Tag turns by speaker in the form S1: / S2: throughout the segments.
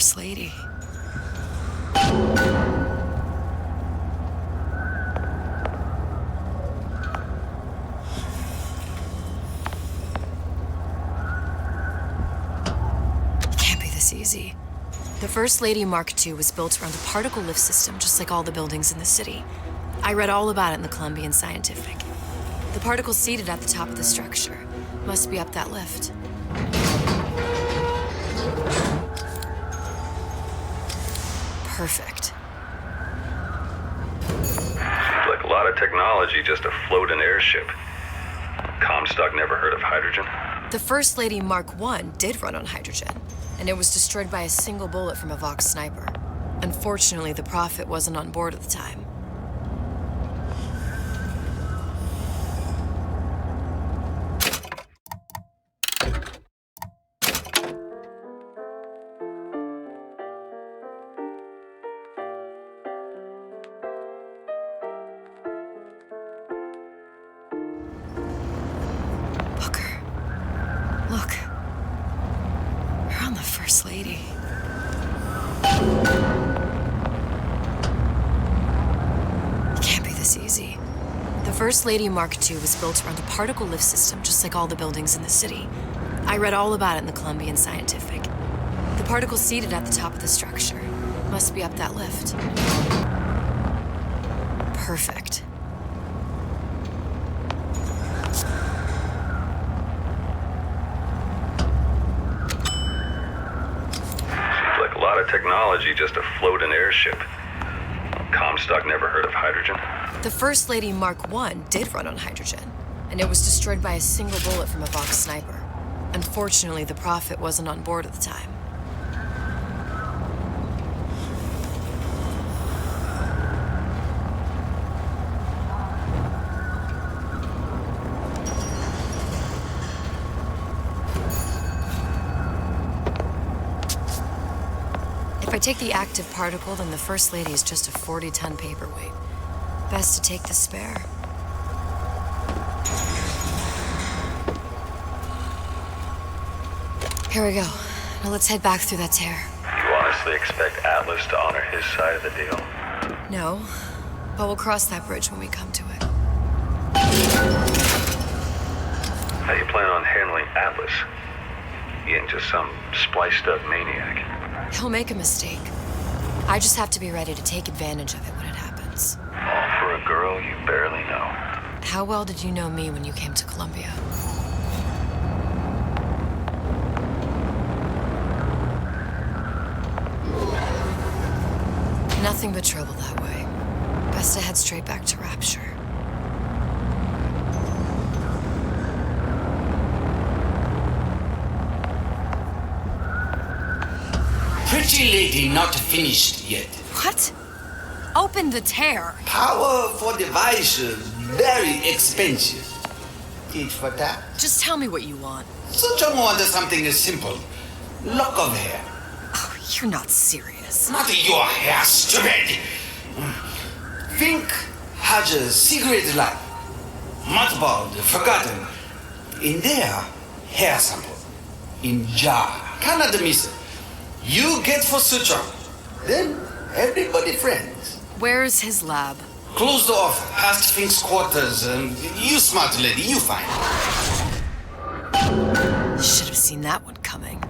S1: First Lady. It can't be this easy. The First Lady Mark II was built around a particle lift system, just like all the buildings in the city. I read all about it in the Columbian Scientific. The particles seated at the top of the structure must be up that lift. Perfect.
S2: Seems like a lot of technology just to float an airship. Comstock never heard of hydrogen?
S1: The First Lady Mark I did run on hydrogen, and it was destroyed by a single bullet from a Vox sniper. Unfortunately, the Prophet wasn't on board at the time. Look, we're on the First Lady. It can't be this easy. The First Lady Mark II was built around a particle lift system, just like all the buildings in the city. I read all about it in the Columbian Scientific. The particles seated at the top of the structure must be up that lift. Perfect.
S2: A lot of technology just to float an airship. Comstock never heard of hydrogen?
S1: The First Lady Mark I did run on hydrogen, and it was destroyed by a single bullet from a Vox sniper. Unfortunately, the Prophet wasn't on board at the time. If I take the active particle, then the First Lady is just a 40-ton paperweight. Best to take the spare. Here we go. Now let's head back through that tear.
S2: You honestly expect Atlas to honor his side of the deal?
S1: No, but we'll cross that bridge when we come to it.
S2: How you plan on handling Atlas? He ain't just some spliced-up maniac.
S1: He'll make a mistake. I just have to be ready to take advantage of it when it happens.
S2: All for a girl you barely know.
S1: How well did you know me when you came to Columbia? Nothing but trouble that way. Best to head straight back to Rapture.
S3: Pretty lady not finished yet.
S1: What? Open the tear.
S3: Power for device very expensive. Tit for tat.
S1: Just tell me what you want.
S3: Such a want something simple. Lock of hair.
S1: Oh, you're not serious.
S3: Not your hair, stupid. Think has a secret life. Mothballed, forgotten. In there, hair sample. In jar. Cannot miss it. You get for suture. Then everybody friends.
S1: Where's his lab?
S3: Closed off, past Fink's quarters. You smart lady, you find.
S1: Should have seen that one coming.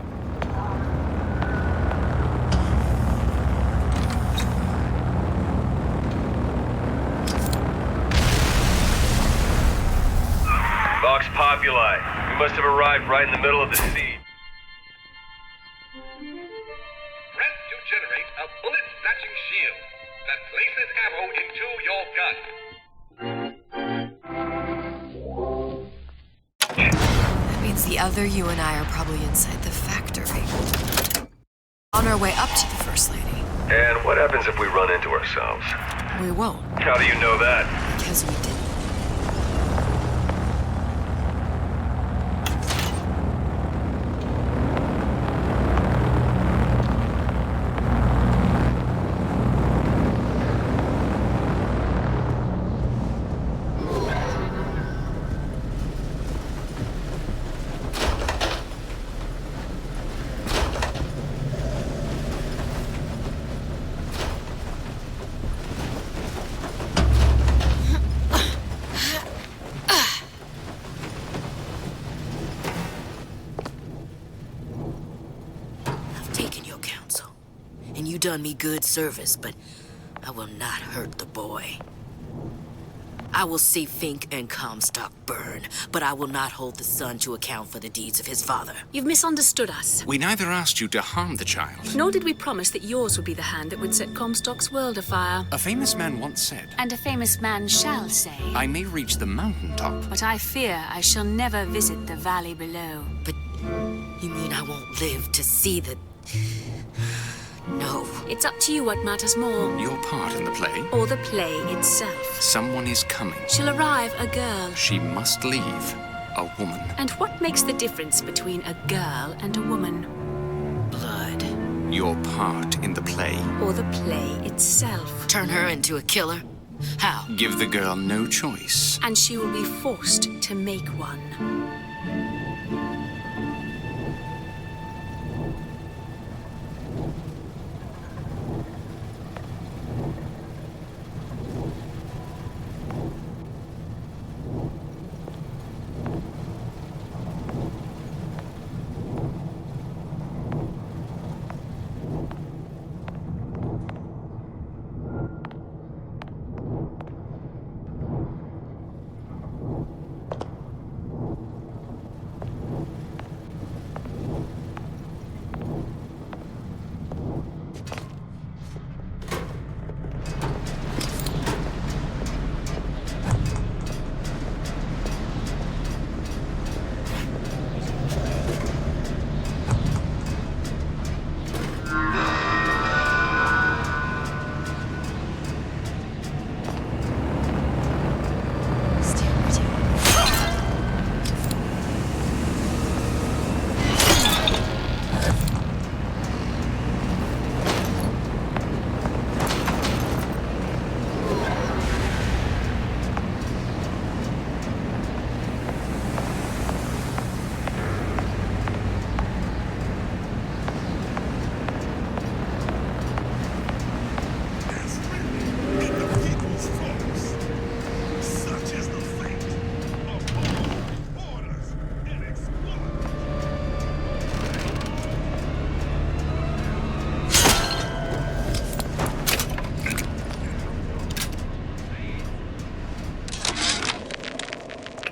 S2: Vox Populi. We must have arrived right in the middle of the siege.
S4: Press to generate a bullet-snatching shield that places ammo into your gun.
S1: That means the other you and I are probably inside the factory. On our way up to the First Lady.
S2: And what happens if we run into ourselves?
S1: We won't,
S2: How do you know that?
S1: because we didn't.
S5: done me good service, but I will not hurt the boy. I will see Fink and Comstock burn, but I will not hold the son to account for the deeds of his father.
S6: You've misunderstood us.
S7: We neither asked you to harm the child.
S6: Nor did we promise that yours would be the hand that would set Comstock's world afire.
S7: A famous man once said,
S6: And a famous man shall say.
S7: I may reach the mountaintop.
S6: But I fear I shall never visit the valley below.
S5: But you mean I won't live to see the... No.
S6: It's up to you what matters more.
S7: Your part in the play?
S6: Or the play itself.
S7: Someone is coming.
S6: She'll arrive a girl.
S7: She must leave. A woman.
S6: And what makes the difference between a girl and a woman?
S5: Blood.
S7: Your part in the play.
S6: Or the play itself.
S5: Turn her into a killer? How?
S7: Give the girl no choice.
S6: And she will be forced to make one.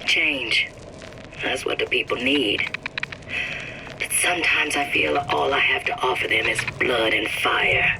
S8: Change. That's what the people need. But sometimes I feel all I have to offer them is blood and fire.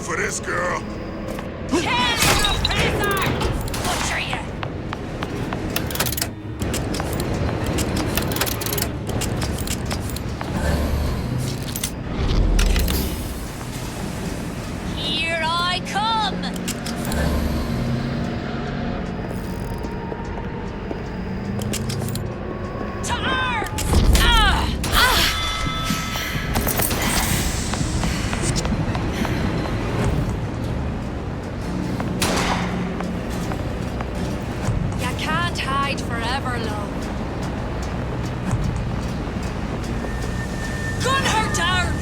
S9: For this girl.
S6: Here I come! To arms! Hide forever, love. Gun her down!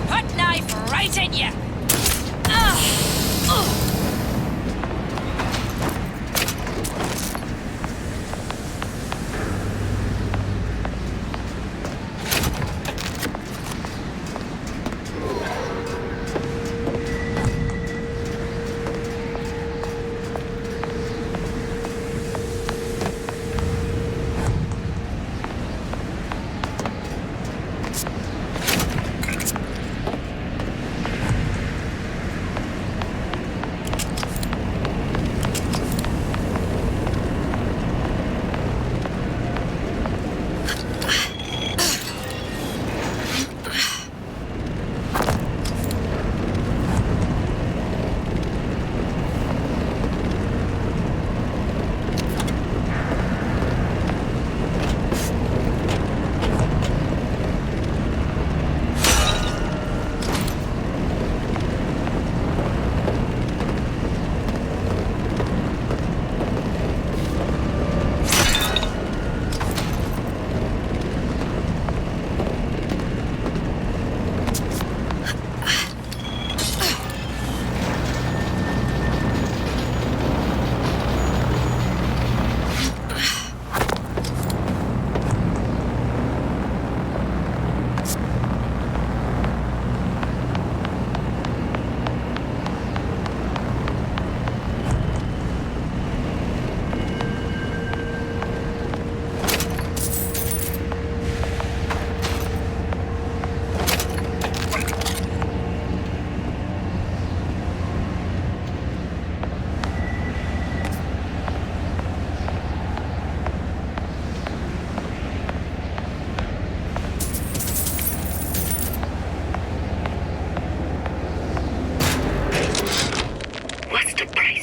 S6: Put knife right in you!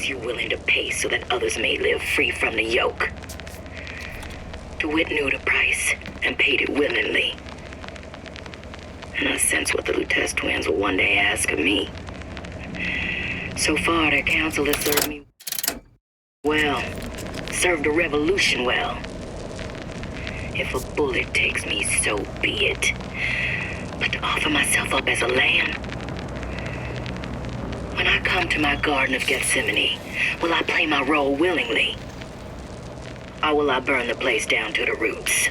S8: price you're willing to pay so that others may live free from the yoke. DeWitt knew the price and paid it willingly. And I sense what the Lutece twins will one day ask of me. So far, their counsel has served me well. Served the revolution well. If a bullet takes me, so be it. But to offer myself up as a lamb? When I come to my Garden of Gethsemane, will I play my role willingly? Or will I burn the place down to the roots?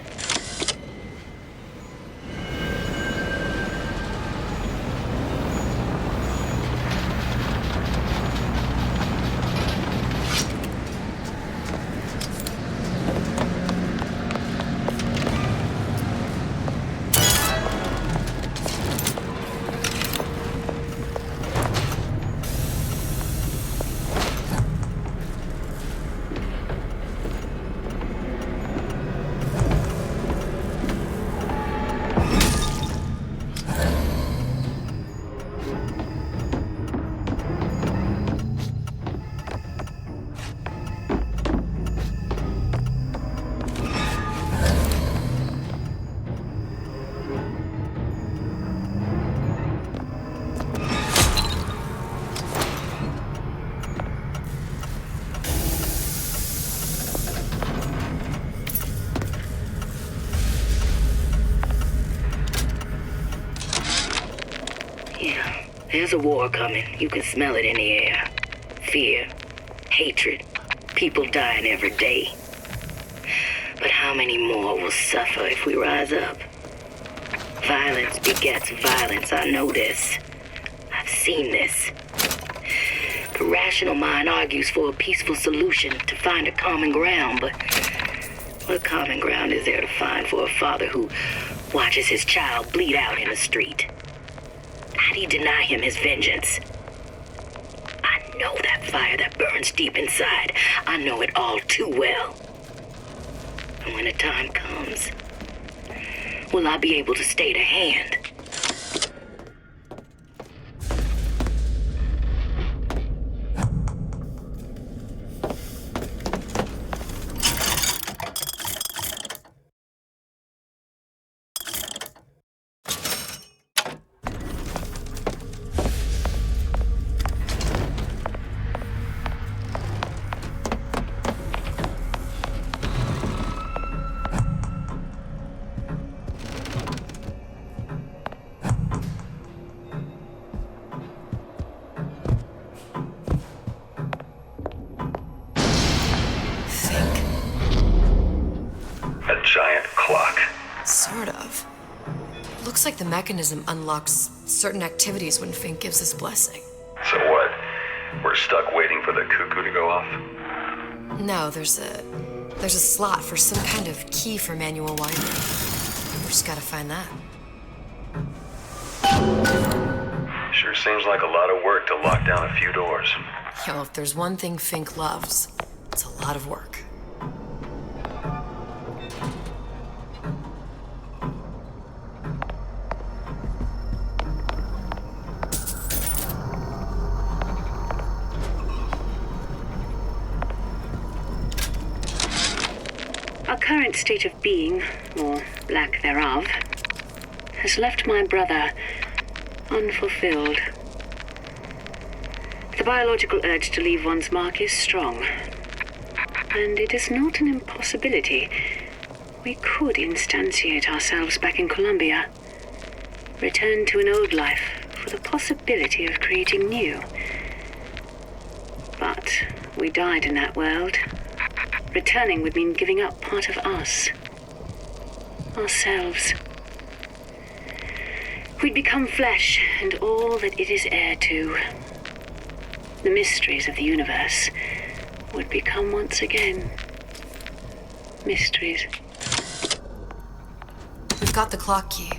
S8: There's a war coming. You can smell it in the air. Fear, hatred, people dying every day. But how many more will suffer if we rise up? Violence begets violence. I know this. I've seen this. The rational mind argues for a peaceful solution to find a common ground, but what common ground is there to find for a father who watches his child bleed out in the street? How do you deny him his vengeance? I know that fire that burns deep inside. I know it all too well. And when the time comes, will I be able to stay the hand?
S1: Sort of. Looks like the mechanism unlocks certain activities when Fink gives his blessing.
S2: So what? We're stuck waiting for the cuckoo to go off?
S1: No, there's a slot for some kind of key for manual winding. We just gotta find that.
S2: Sure seems like a lot of work to lock down a few doors.
S1: Yo, if there's one thing Fink loves, it's a lot of work.
S9: Our current state of being, or lack thereof, has left my brother unfulfilled. The biological urge to leave one's mark is strong, and it is not an impossibility. We could instantiate ourselves back in Columbia, return to an old life for the possibility of creating new. But we died in that world. Returning would mean giving up part of us. Ourselves. We'd become flesh and all that it is heir to. The mysteries of the universe would become once again mysteries.
S1: We've got the clock key.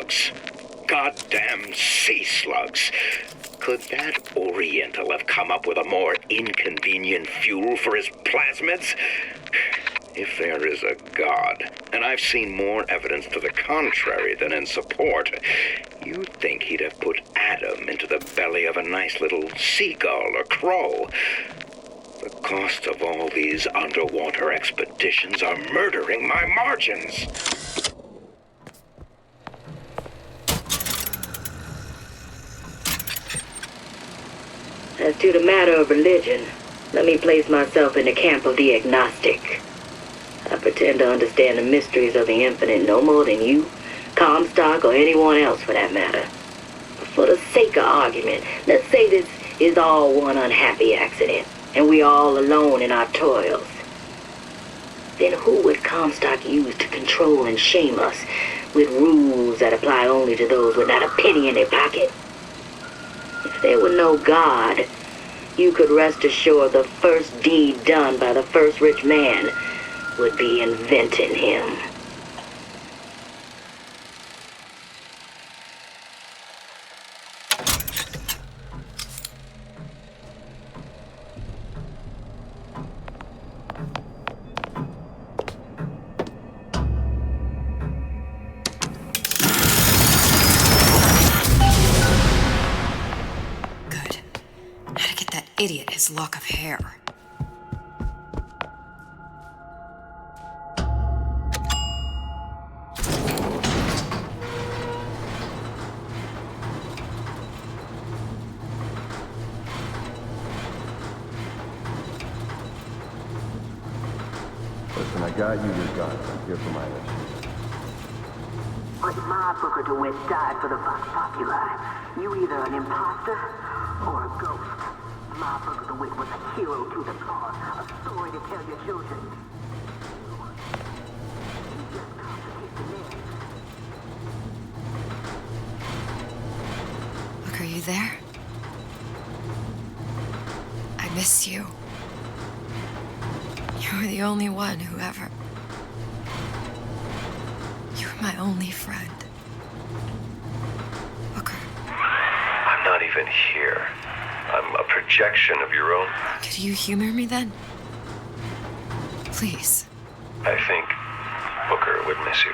S4: slugs. Goddamn sea slugs. Could that Oriental have come up with a more inconvenient fuel for his plasmids? If there is a God, and I've seen more evidence to the contrary than in support, you'd think he'd have put Adam into the belly of a nice little seagull or crow. The cost of all these underwater expeditions are murdering my margins.
S8: As to the matter of religion, let me place myself in the camp of the agnostic. I pretend to understand the mysteries of the infinite no more than you, Comstock, or anyone else for that matter. But for the sake of argument, let's say this is all one unhappy accident, and we are all alone in our toils. Then who would Comstock use to control and shame us with rules that apply only to those with not a penny in their pocket? If there were no God, you could rest assured the first deed done by the first rich man would be inventing him.
S1: Good. Now to get that idiot his lock of hair.
S10: Listen, I got you your gun. I'm here for my mission.
S11: But my Booker DeWitt died for the Vox Populi. You either an imposter or a ghost. My Booker DeWitt was a hero to the cause, a story to tell your children. You just complicate the narrative.
S1: Look, are you there? I miss you. You were the only one who ever... You were my only friend. Booker.
S2: I'm not even here. I'm a projection of your own.
S1: Could you humor me then? Please.
S2: I think Booker would miss you.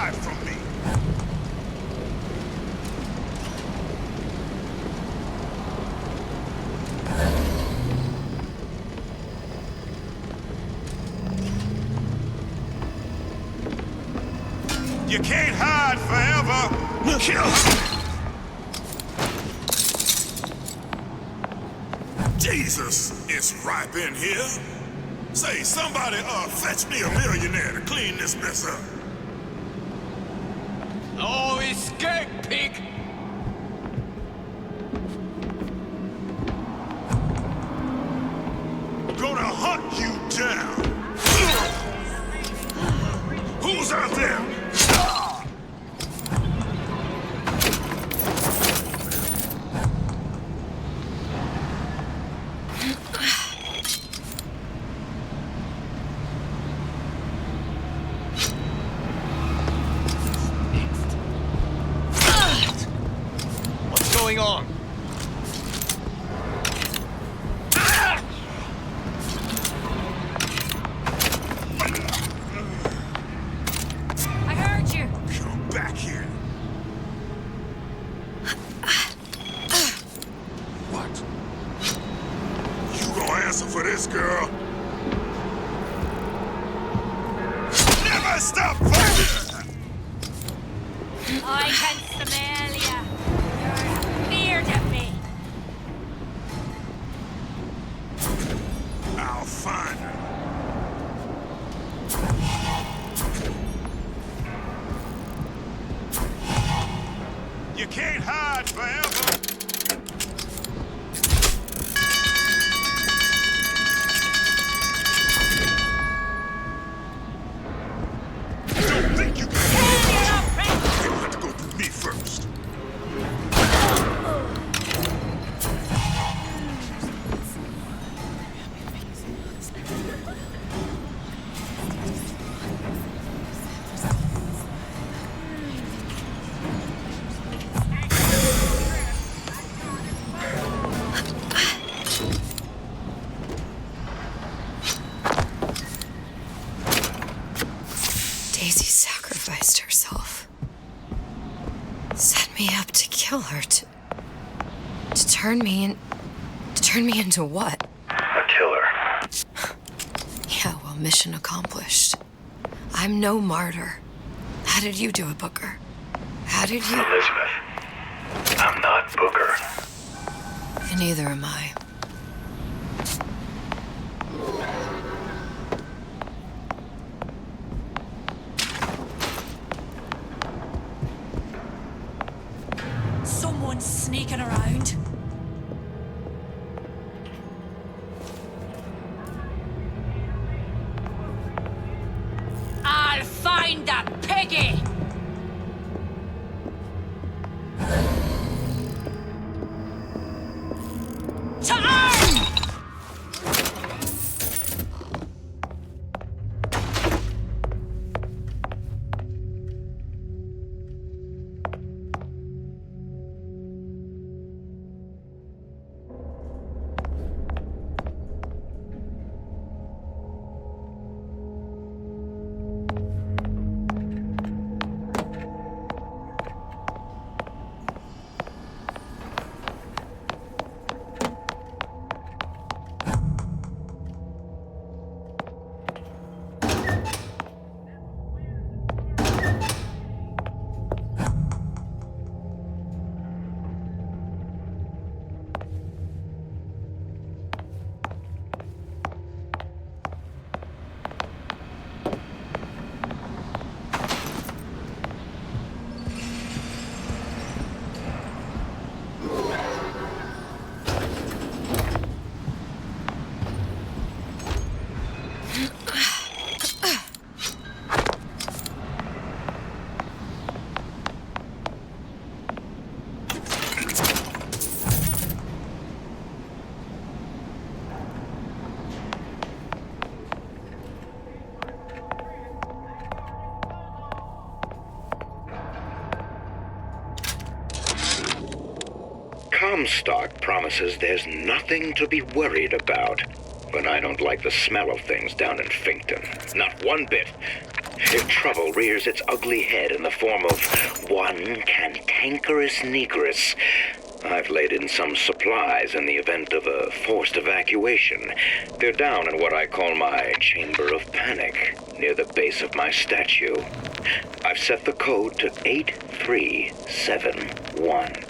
S12: hide from me. You can't hide forever. Kill him. Jesus, it's ripe in here. Say, somebody, fetch me a millionaire to clean this mess up.
S13: Oh, escape, pig!
S12: Gonna hunt you down. Who's out there?
S13: What's going on?
S1: I heard you.
S12: Come back here. What? You gonna answer for this, girl? Never stop fighting!
S1: I can smell ya. You're afeard of me.
S12: I'll find her. You can't hide forever. Don't think you can. You'll have to go through me first.
S1: Daisy sacrificed herself. Set me up to kill her, to turn me into what?
S2: A killer.
S1: Yeah, well, mission accomplished. I'm no martyr. How did you do it, Booker? How did you...
S2: Elizabeth, I'm not Booker.
S1: And neither am I.
S14: Someone's sneaking around. I'll find that piggy! To arms!
S4: Comstock promises there's nothing to be worried about. But I don't like the smell of things down in Finkton. Not one bit. if trouble rears its ugly head in the form of one cantankerous negress, I've laid in some supplies in the event of a forced evacuation. They're down in what I call my chamber of panic, near the base of my statue. I've set the code to 8371.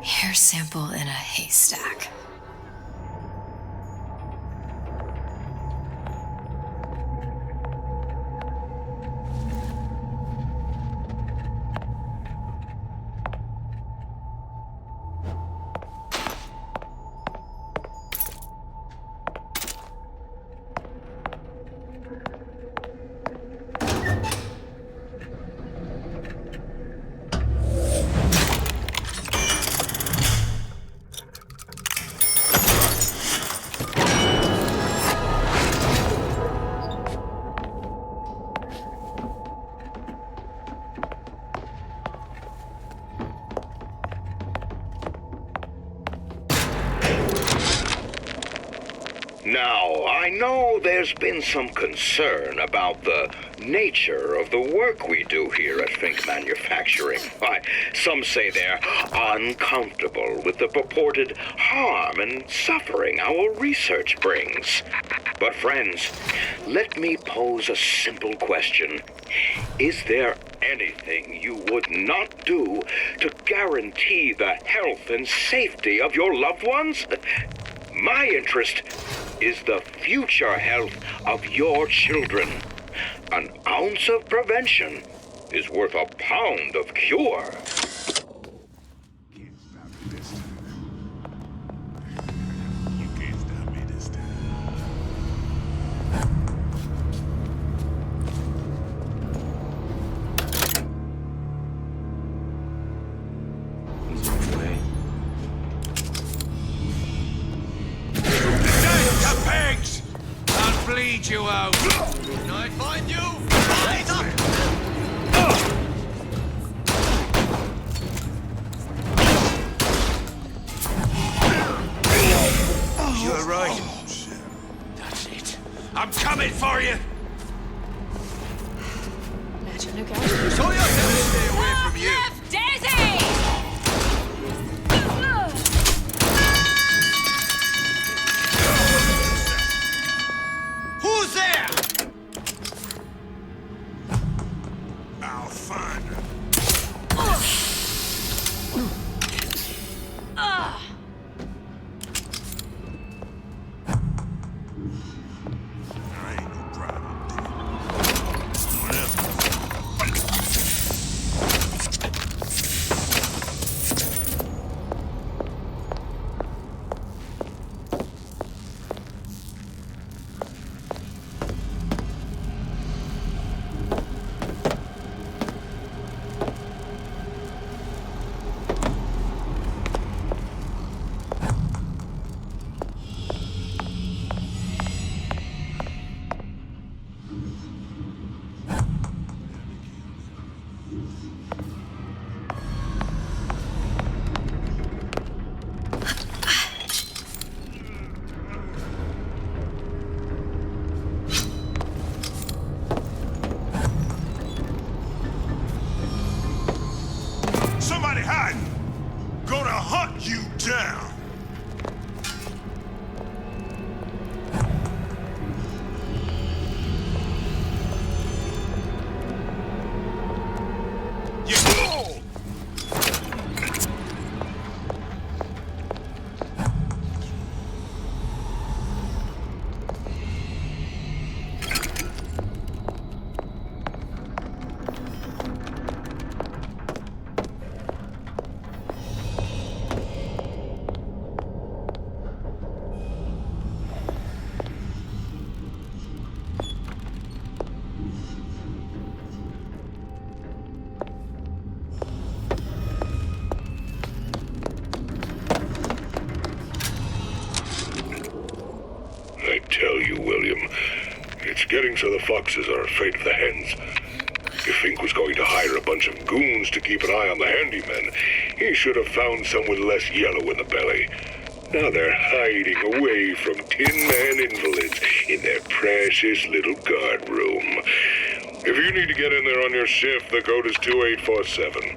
S1: Hair sample in a haystack.
S4: Now, I know there's been some concern about the nature of the work we do here at Fink Manufacturing. Why, some say they're uncomfortable with the purported harm and suffering our research brings. But friends, let me pose a simple question. Is there anything you would not do to guarantee the health and safety of your loved ones? My interest is the future health of your children. An ounce of prevention is worth a pound of cure.
S13: Bleed you out. Nice. find you, rise up!
S15: You're right. That's it. I'm coming for you!
S1: Imagine a guy.
S15: So you're telling me to stay away from you?
S14: Left, Daisy!
S15: Who's there?
S12: I'll find her. I ain't no private dick. Whatever. Somebody hiding! Gonna hunt you down! You go!
S16: I tell you, William, it's getting so the foxes are afraid of the hens. If Fink was going to hire a bunch of goons to keep an eye on the handymen, he should have found some with less yellow in the belly. Now they're hiding away from Tin Man invalids in their precious little guard room. If you need to get in there on your shift, the code is 2847.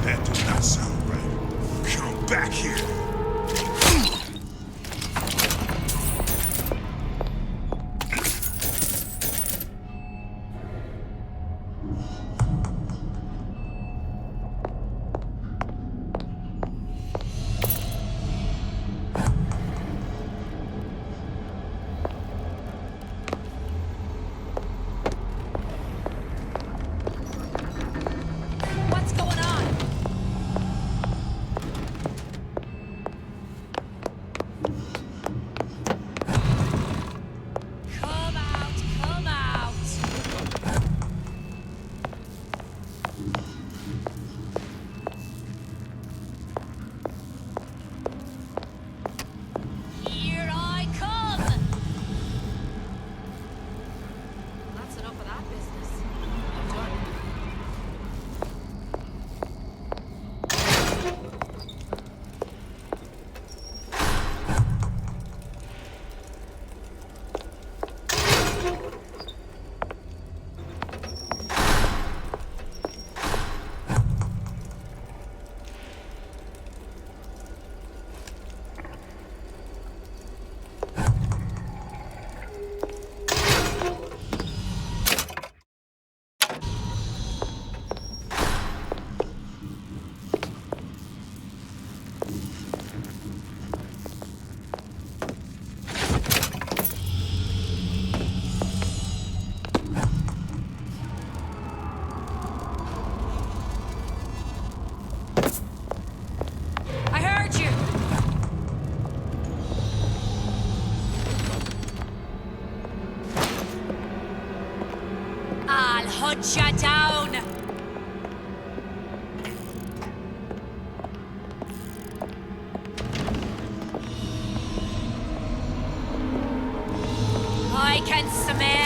S16: That does not sound right. Come back here.
S14: What's going on? hunt you down! I can smell...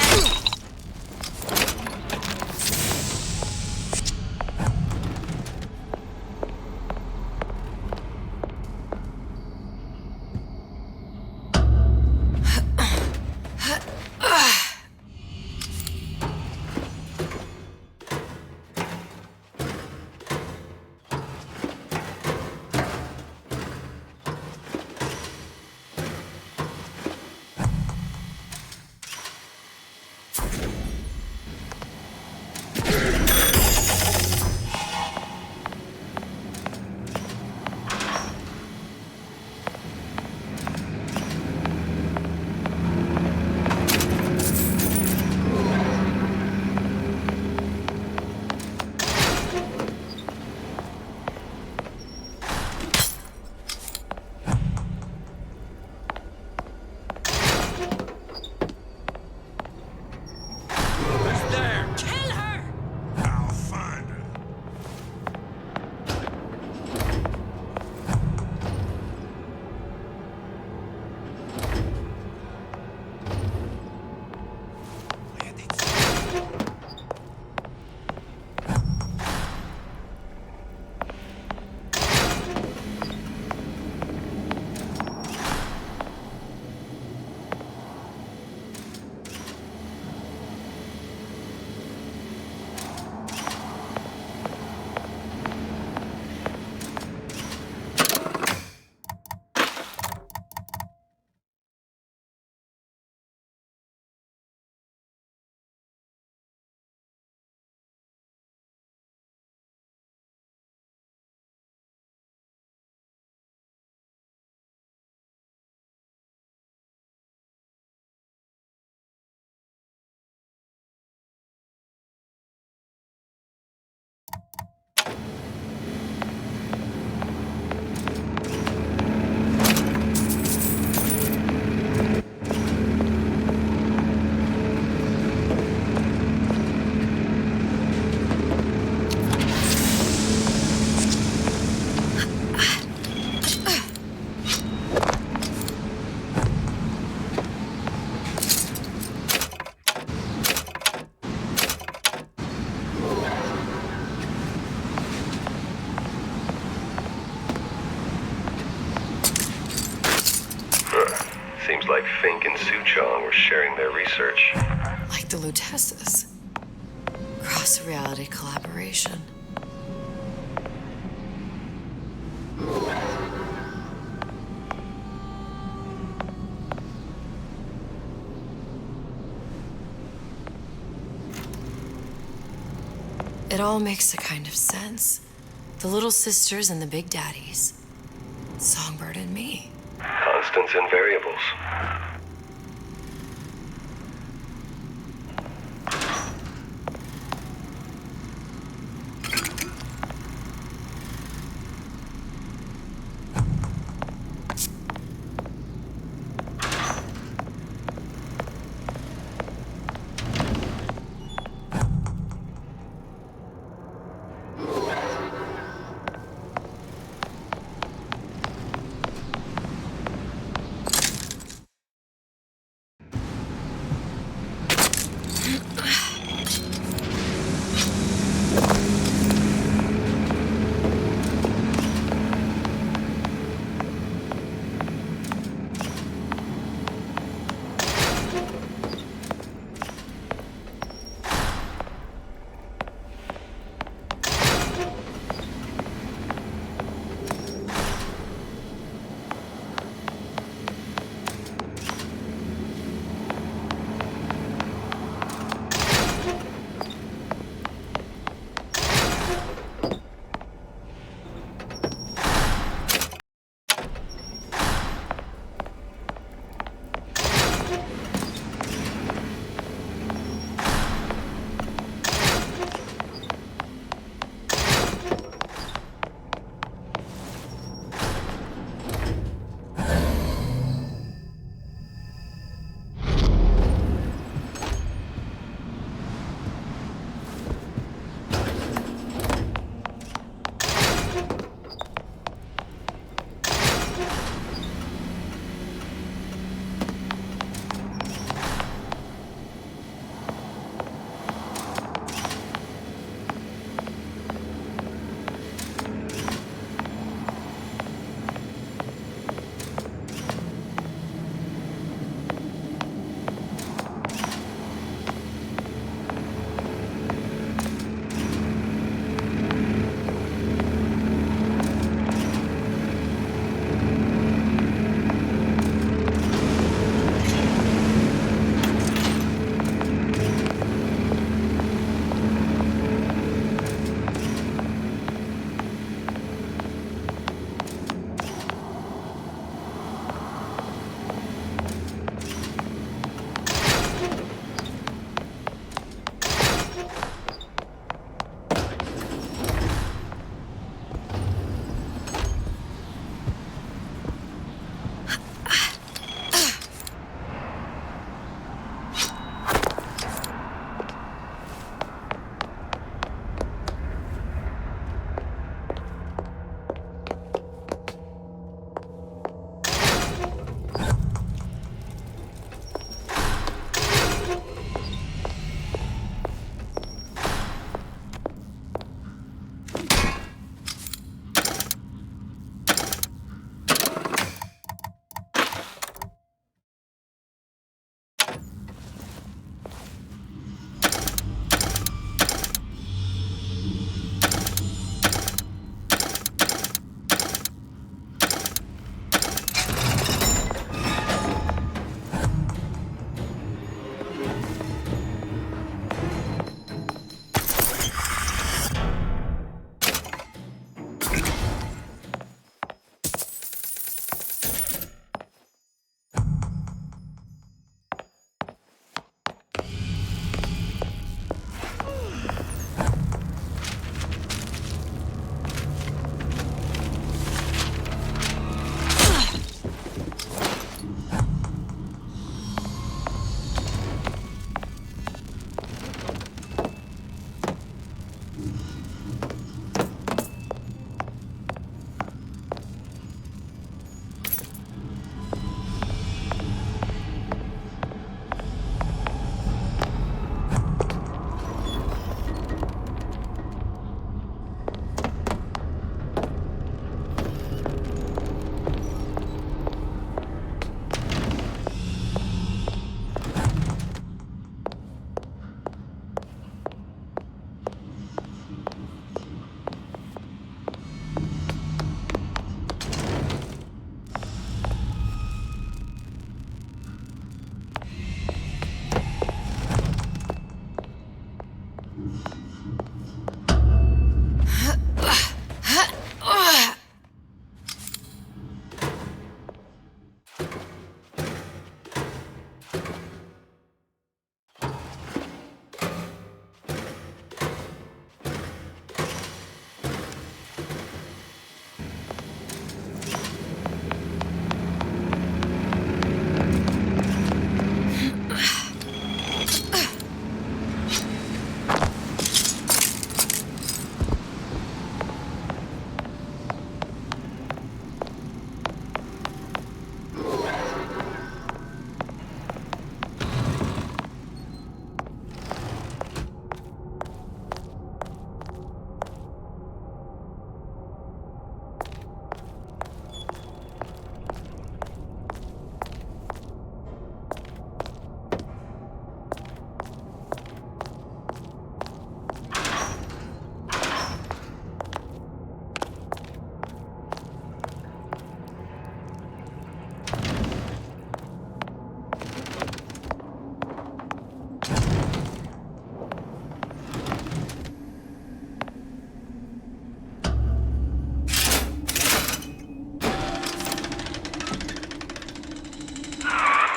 S2: Seems like Fink and Suchong were sharing their research.
S1: Like the Lutesses. Cross-reality collaboration. It all makes a kind of sense. The little sisters and the big daddies. Songbird and me.
S2: Constants and variables.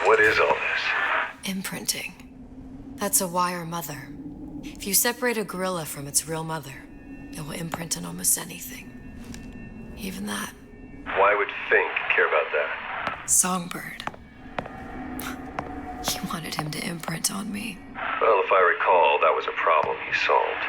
S2: What is all this?
S1: Imprinting. That's a wire mother. If you separate a gorilla from its real mother, it will imprint on almost anything. Even that.
S2: Why would Fink care about that?
S1: Songbird. He wanted him to imprint on me.
S2: Well, if I recall, that was a problem he solved.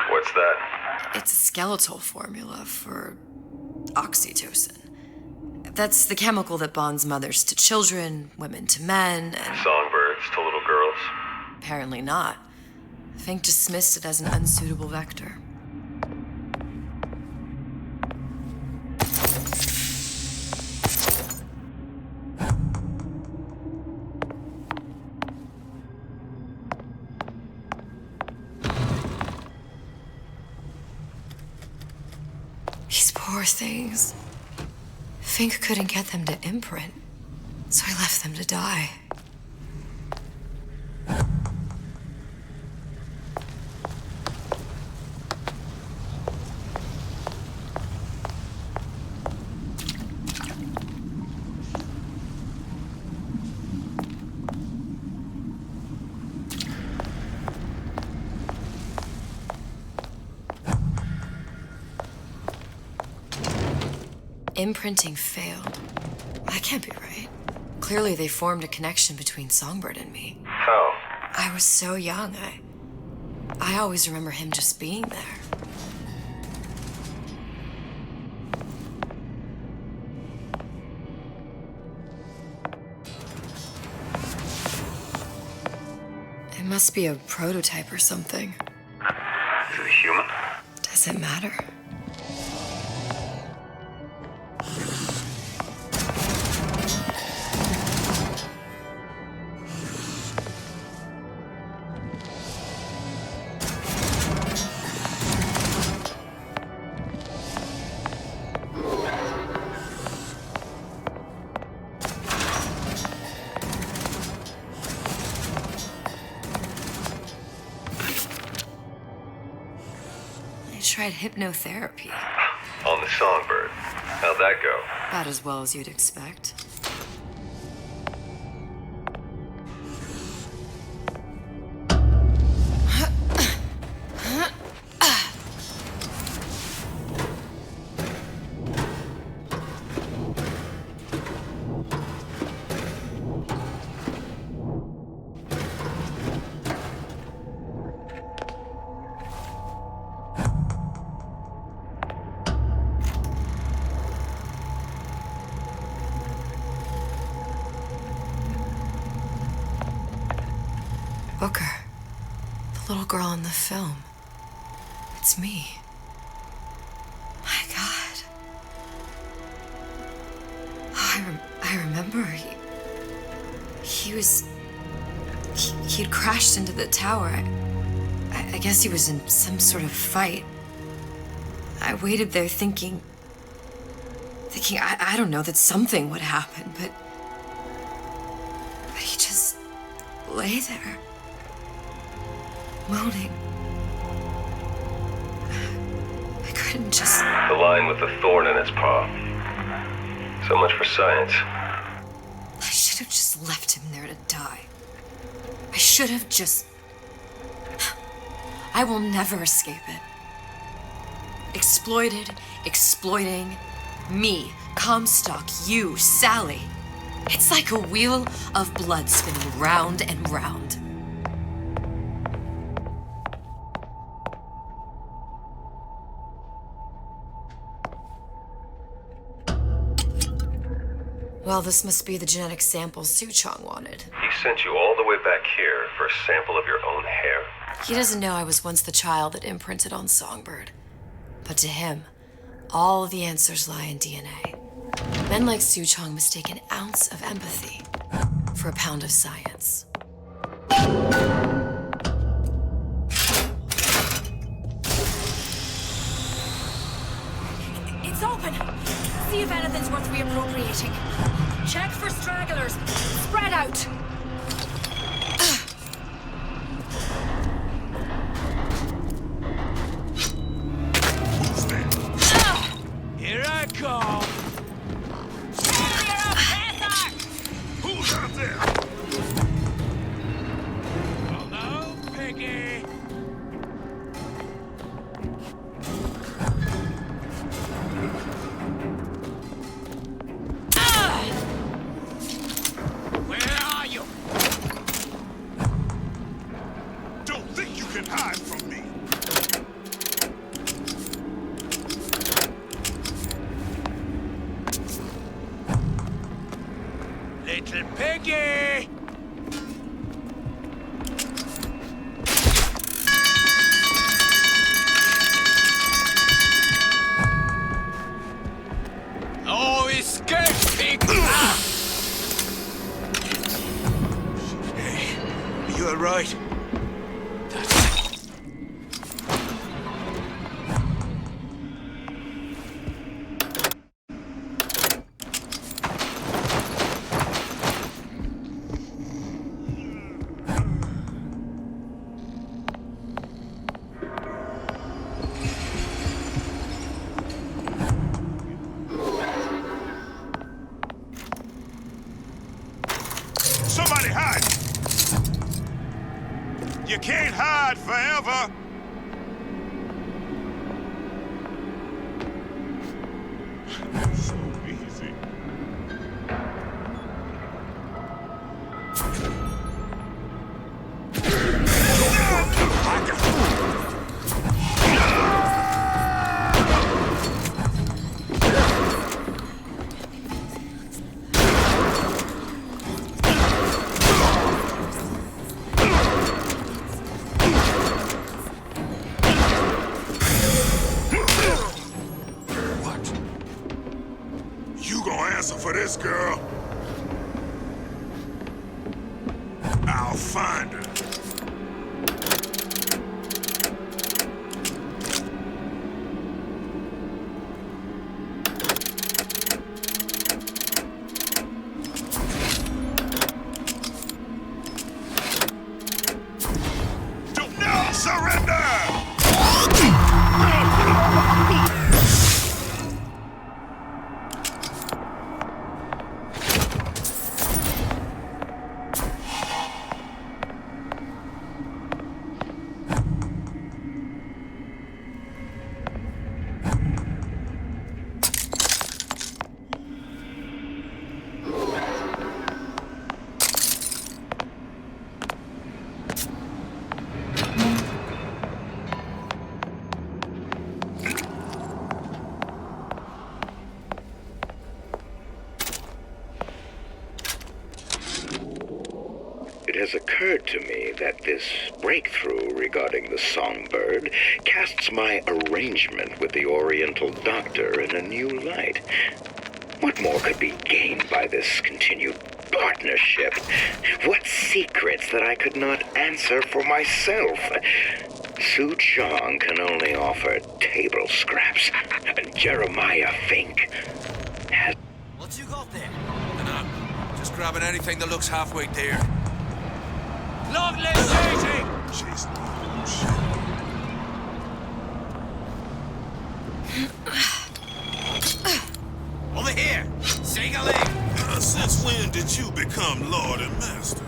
S2: What's that?
S1: It's a skeletal formula for oxytocin. That's the chemical that bonds mothers to children, women to men, and...
S2: Songbirds to little girls?
S1: Apparently not. Fink dismissed it as an unsuitable vector. These poor things. Fink couldn't get them to imprint, so I left them to die. Imprinting failed. That can't be right. Clearly they formed a connection between Songbird and me.
S2: How?
S1: I was so young. I always remember him just being there. It must be a prototype or something.
S2: Is it a human?
S1: Does it matter? Tried hypnotherapy.
S2: On the Songbird. How'd that go?
S1: About as well as you'd expect. Booker. The little girl in the film. It's me. My God. Oh, I remember. He'd crashed into the tower. I guess he was in some sort of fight. I waited there thinking, I don't know, that something would happen, but he just lay there. Moaning. I couldn't just...
S2: The lion with the thorn in its paw. So much for science.
S1: I should have just left him there to die. I should have just... I will never escape it. Exploited, exploiting, me, Comstock, you, Sally. It's like a wheel of blood spinning round and round. Well, this must be the genetic sample Suchong wanted.
S2: He sent you all the way back here for a sample of your own hair?
S1: He doesn't know I was once the child that imprinted on Songbird. But to him, all of the answers lie in DNA. Men like Suchong mistake an ounce of empathy for a pound of science.
S14: It's open. See if anything's worth reappropriating. Check for stragglers. Spread out.
S15: Here I come.
S12: Who's out there?
S15: Hello, Piggy. Where are you?
S12: Don't think you can hide from me.
S15: Little Piggy. Oh, escape, pig! Ah! Hey, you all right? That's it.
S12: Somebody hide! You can't hide forever! So easy. You gonna answer for this, girl? I'll find her. Do not surrender!
S4: It has occurred to me that this breakthrough regarding the Songbird casts my arrangement with the Oriental Doctor in a new light. What more could be gained by this continued partnership? What secrets that I could not answer for myself? Suchong can only offer table scraps. Jeremiah Fink has...
S15: What you got there? Just grabbing anything that looks halfway there. Longless chasing!
S12: Chasing me.
S15: Over here! Take a leg!
S12: Since when did you become Lord and Master?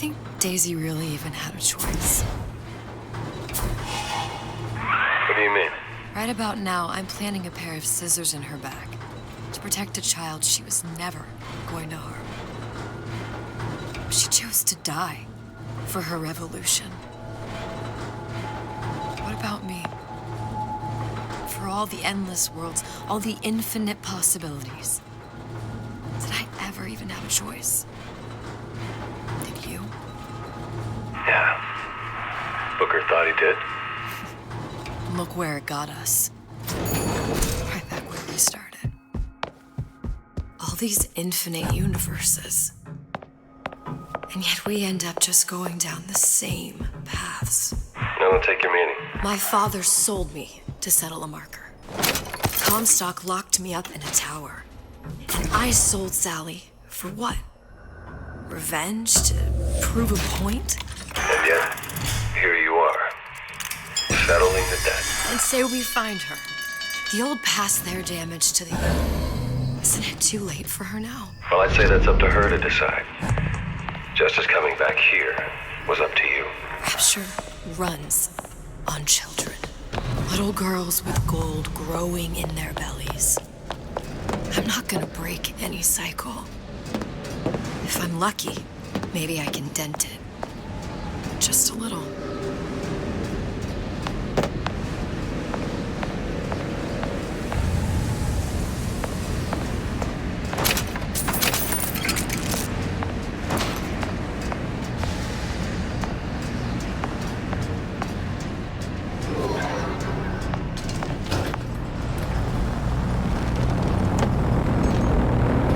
S1: think Daisy really even had a choice?
S2: What do you mean?
S1: Right about now, I'm planting a pair of scissors in her back to protect a child she was never going to harm. She chose to die for her revolution. What about me? For all the endless worlds, all the infinite possibilities. Did I ever even have a choice? Did you?
S2: Yeah. Booker thought he did.
S1: Look where it got us. Right back where we started. All these infinite universes. And yet we end up just going down the same paths.
S2: I don't take your meaning.
S1: My father sold me to settle a marker. Comstock locked me up in a tower. And I sold Sally for what? Revenge? To prove a point?
S2: And yet, here you are, settling the debt.
S1: And say we find her. The old past their damage to the young. Isn't it too late for her now?
S2: Well, I'd say that's up to her to decide. Justice coming back here was up to you.
S1: Rapture runs on children. Little girls with gold growing in their bellies. I'm not gonna break any cycle. If I'm lucky, maybe I can dent it. Just a little.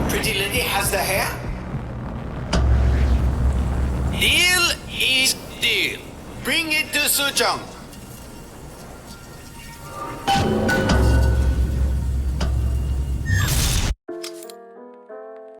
S3: Pretty lady has the hair? Deal is deal. Bring it to Sujong.